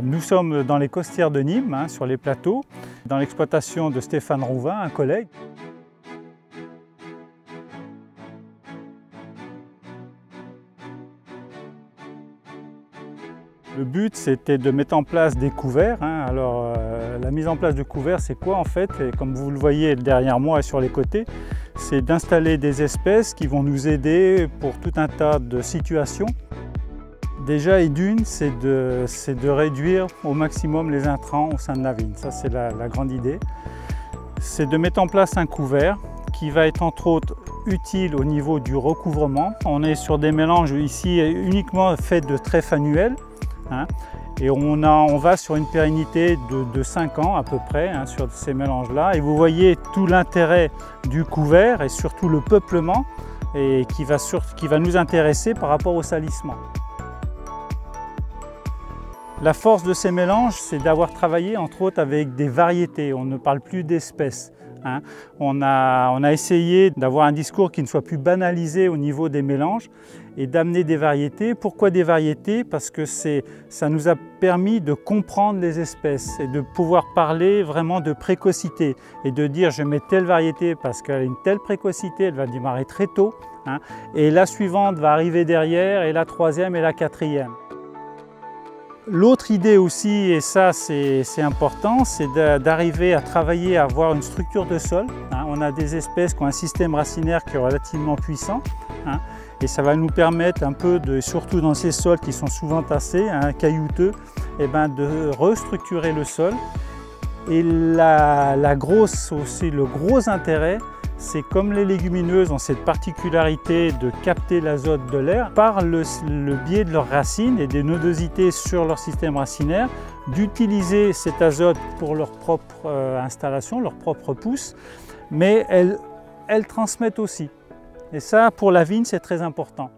Nous sommes dans les costières de Nîmes, sur les plateaux, dans l'exploitation de Stéphane Rouvin, un collègue. Le but, c'était de mettre en place des couverts. Alors, la mise en place de couverts, c'est quoi en fait? Et comme vous le voyez derrière moi et sur les côtés, c'est d'installer des espèces qui vont nous aider pour tout un tas de situations. Déjà, et d'une, c'est de réduire au maximum les intrants au sein de la vigne. Ça, c'est la grande idée. C'est de mettre en place un couvert qui va être entre autres utile au niveau du recouvrement. On est sur des mélanges ici uniquement faits de trèfle annuel. Et on va sur une pérennité de 5 ans à peu près sur ces mélanges-là. Et vous voyez tout l'intérêt du couvert et surtout le peuplement et qui va nous intéresser par rapport au salissement. La force de ces mélanges, c'est d'avoir travaillé entre autres avec des variétés. On ne parle plus d'espèces. On a essayé d'avoir un discours qui ne soit plus banalisé au niveau des mélanges et d'amener des variétés. Pourquoi des variétés? Parce que ça nous a permis de comprendre les espèces et de pouvoir parler vraiment de précocité et de dire je mets telle variété parce qu'elle a une telle précocité, elle va démarrer très tôt, et la suivante va arriver derrière et la troisième et la quatrième. L'autre idée aussi, et ça c'est important, c'est d'arriver à travailler à avoir une structure de sol. On a des espèces qui ont un système racinaire qui est relativement puissant, et ça va nous permettre un peu, surtout dans ces sols qui sont souvent tassés, caillouteux, de restructurer le sol. Et le gros intérêt, c'est comme les légumineuses ont cette particularité de capter l'azote de l'air par le biais de leurs racines et des nodosités sur leur système racinaire, d'utiliser cet azote pour leur propre installation, leur propre pousse, mais elles transmettent aussi. Et ça, pour la vigne, c'est très important.